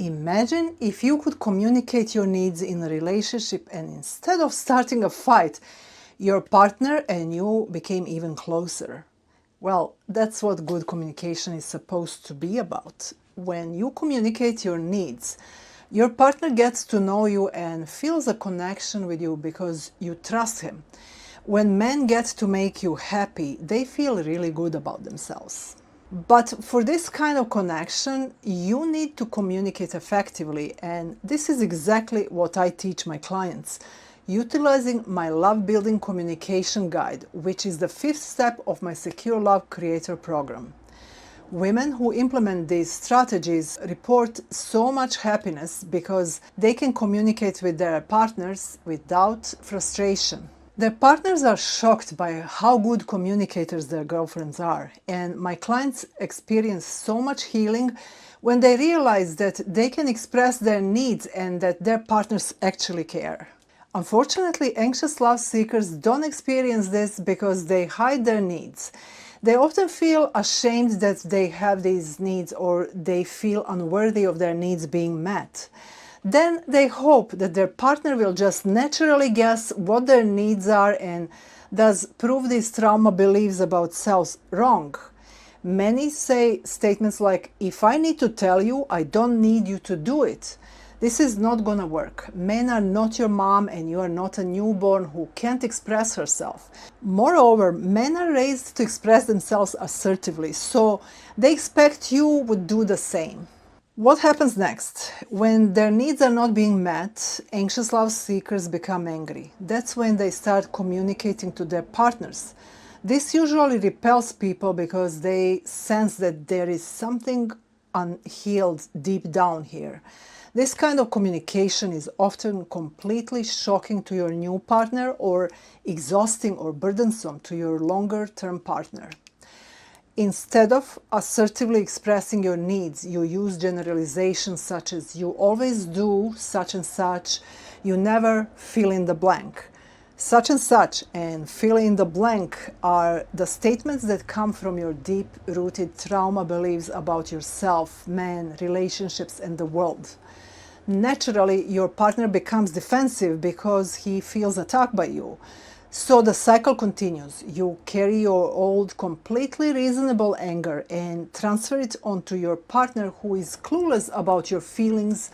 Imagine if you could communicate your needs in a relationship and instead of starting a fight, your partner and you became even closer. Well, that's what good communication is supposed to be about. When you communicate your needs, your partner gets to know you and feels a connection with you because you trust him. When men get to make you happy, they feel really good about themselves. But for this kind of connection, you need to communicate effectively, and this is exactly what I teach my clients, utilizing my Love Building Communication Guide, which is the 5th step of my Secure Love Creator program. Women who implement these strategies report so much happiness because they can communicate with their partners without frustration. Their partners are shocked by how good communicators their girlfriends are, and my clients experience so much healing when they realize that they can express their needs and that their partners actually care. Unfortunately, anxious love seekers don't experience this because they hide their needs. They often feel ashamed that they have these needs, or they feel unworthy of their needs being met. Then they hope that their partner will just naturally guess what their needs are and thus prove these trauma beliefs about selves wrong. Many say statements like, "If I need to tell you, I don't need you to do it." This is not gonna work. Men are not your mom and you are not a newborn who can't express herself. Moreover, men are raised to express themselves assertively, so they expect you would do the same. What happens next? When their needs are not being met, anxious love seekers become angry. That's when they start communicating to their partners. This usually repels people because they sense that there is something unhealed deep down here. This kind of communication is often completely shocking to your new partner or exhausting or burdensome to your longer-term partner. Instead of assertively expressing your needs, you use generalizations such as "you always do such and such," "you never fill in the blank." Such and such and fill in the blank are the statements that come from your deep-rooted trauma beliefs about yourself, men, relationships, and the world. Naturally, your partner becomes defensive because he feels attacked by you. So the cycle continues. You carry your old, completely reasonable anger and transfer it onto your partner who is clueless about your feelings,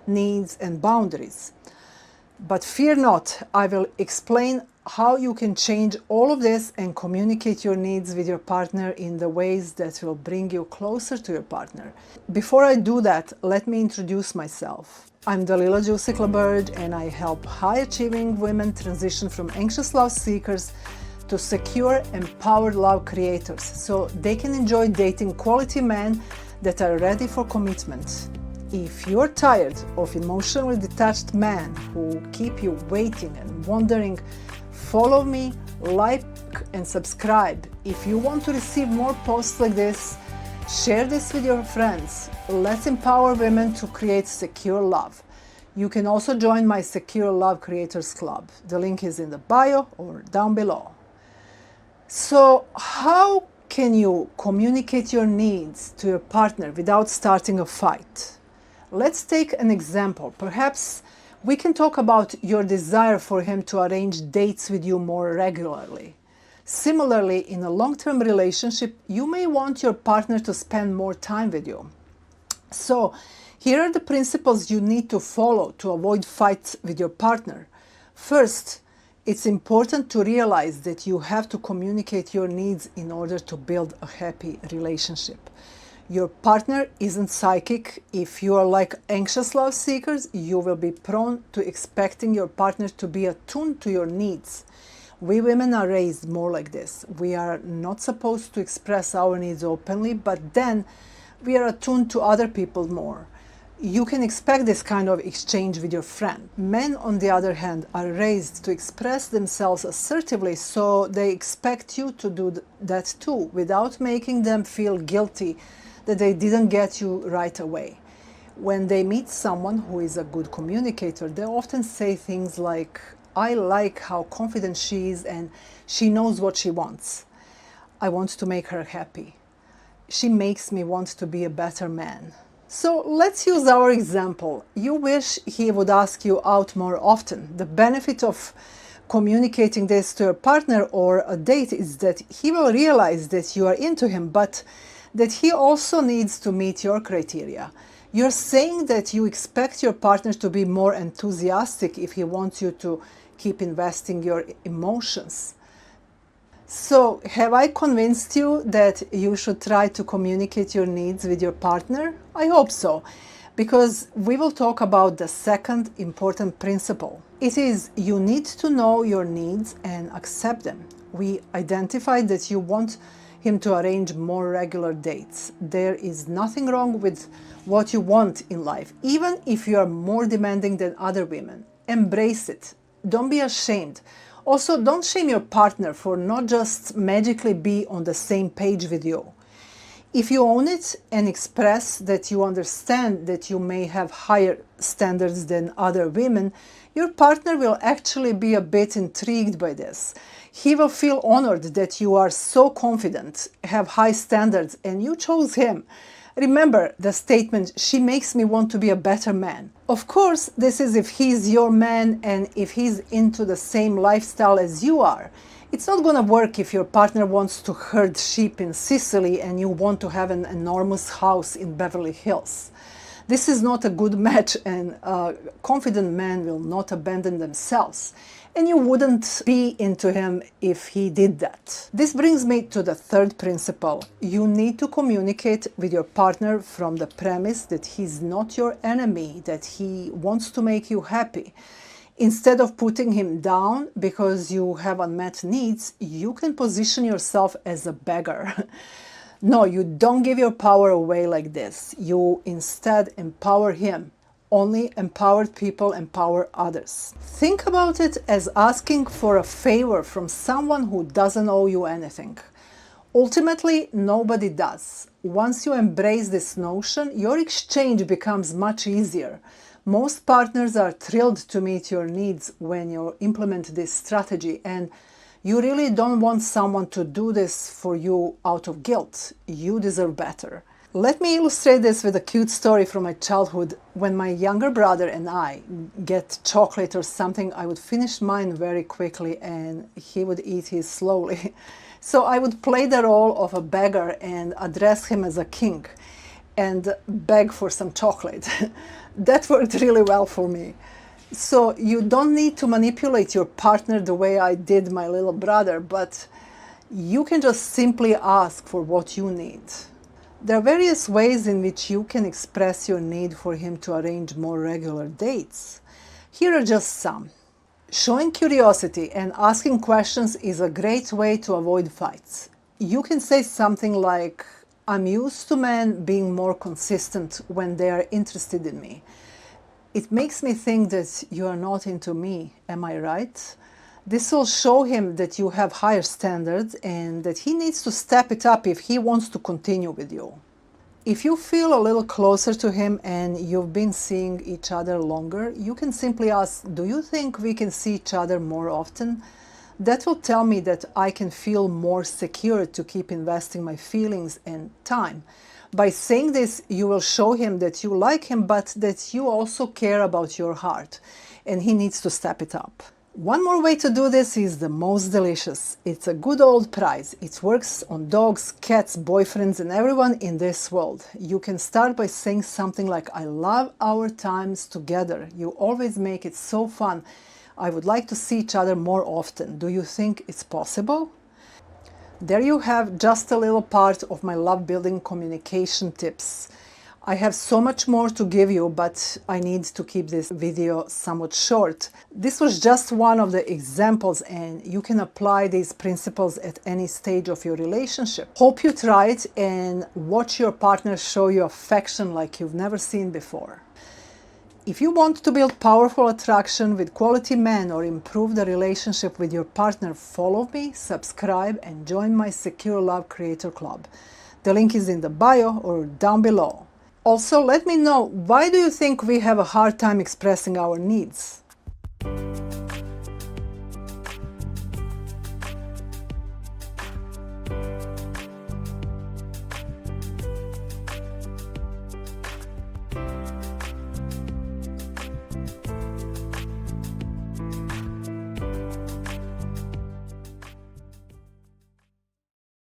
needs, and boundaries. But fear not, I will explain how you can change all of this and communicate your needs with your partner in the ways that will bring you closer to your partner. Before I do that, let me introduce myself. I'm Dalila Jusik-Labird, and I help high-achieving women transition from anxious love seekers to secure, empowered love creators so they can enjoy dating quality men that are ready for commitment. If you're tired of emotionally detached men who keep you waiting and wondering, follow me, like and subscribe. If you want to receive more posts like this, share this with your friends. Let's empower women to create secure love. You can also join my Secure Love Creators Club. The link is in the bio or down below. So, how can you communicate your needs to your partner without starting a fight? Let's take an example. Perhaps we can talk about your desire for him to arrange dates with you more regularly. Similarly, in a long-term relationship, you may want your partner to spend more time with you. So, here are the principles you need to follow to avoid fights with your partner. First, it's important to realize that you have to communicate your needs in order to build a happy relationship. Your partner isn't psychic. If you are like anxious love seekers, you will be prone to expecting your partner to be attuned to your needs. We women are raised more like this. We are not supposed to express our needs openly, but then we are attuned to other people more. You can expect this kind of exchange with your friend. Men, on the other hand, are raised to express themselves assertively, so they expect you to do that too, without making them feel guilty that they didn't get you right away. When they meet someone who is a good communicator, they often say things like, "I like how confident she is and she knows what she wants. I want to make her happy. She makes me want to be a better man." So let's use our example. You wish he would ask you out more often. The benefit of communicating this to your partner or a date is that he will realize that you are into him, but that he also needs to meet your criteria. You're saying that you expect your partner to be more enthusiastic if he wants you to keep investing your emotions. So, have I convinced you that you should try to communicate your needs with your partner? I hope so, because we will talk about the second important principle. It is you need to know your needs and accept them. We identified that you want him to arrange more regular dates. There is nothing wrong with what you want in life, even if you are more demanding than other women. Embrace it. Don't be ashamed. Also, don't shame your partner for not just magically be on the same page with you. If you own it and express that you understand that you may have higher standards than other women, your partner will actually be a bit intrigued by this. He will feel honored that you are so confident, have high standards, and you chose him. Remember the statement, "She makes me want to be a better man." Of course, this is if he's your man and if he's into the same lifestyle as you are. It's not gonna work if your partner wants to herd sheep in Sicily and you want to have an enormous house in Beverly Hills. This is not a good match, and confident men will not abandon themselves. And you wouldn't be into him if he did that. This brings me to the third principle. You need to communicate with your partner from the premise that he's not your enemy, that he wants to make you happy. Instead of putting him down because you have unmet needs, you can position yourself as a beggar. No, you don't give your power away like this. You instead empower him. Only empowered people empower others. Think about it as asking for a favor from someone who doesn't owe you anything. Ultimately, nobody does. Once you embrace this notion, your exchange becomes much easier. Most partners are thrilled to meet your needs when you implement this strategy, and you really don't want someone to do this for you out of guilt. You deserve better. Let me illustrate this with a cute story from my childhood. When my younger brother and I get chocolate or something, I would finish mine very quickly and he would eat his slowly. So I would play the role of a beggar and address him as a king and beg for some chocolate. That worked really well for me. So you don't need to manipulate your partner the way I did my little brother, but you can just simply ask for what you need. There are various ways in which you can express your need for him to arrange more regular dates. Here are just some. Showing curiosity and asking questions is a great way to avoid fights. You can say something like, "I'm used to men being more consistent when they are interested in me. It makes me think that you are not into me, am I right?" This will show him that you have higher standards and that he needs to step it up if he wants to continue with you. If you feel a little closer to him and you've been seeing each other longer, you can simply ask, "Do you think we can see each other more often?" That will tell me that I can feel more secure to keep investing my feelings and time. By saying this, you will show him that you like him, but that you also care about your heart, and he needs to step it up. One more way to do this is the most delicious. It's a good old prize. It works on dogs, cats, boyfriends, and everyone in this world. You can start by saying something like, "I love our times together. You always make it so fun. I would like to see each other more often. Do you think it's possible?" There you have just a little part of my love building communication tips. I have so much more to give you, but I need to keep this video somewhat short. This was just one of the examples, and you can apply these principles at any stage of your relationship. Hope you try it and watch your partner show you affection like you've never seen before. If you want to build powerful attraction with quality men or improve the relationship with your partner, follow me, subscribe, and join my Secure Love Creator Club. The link is in the bio or down below. Also, let me know, why do you think we have a hard time expressing our needs?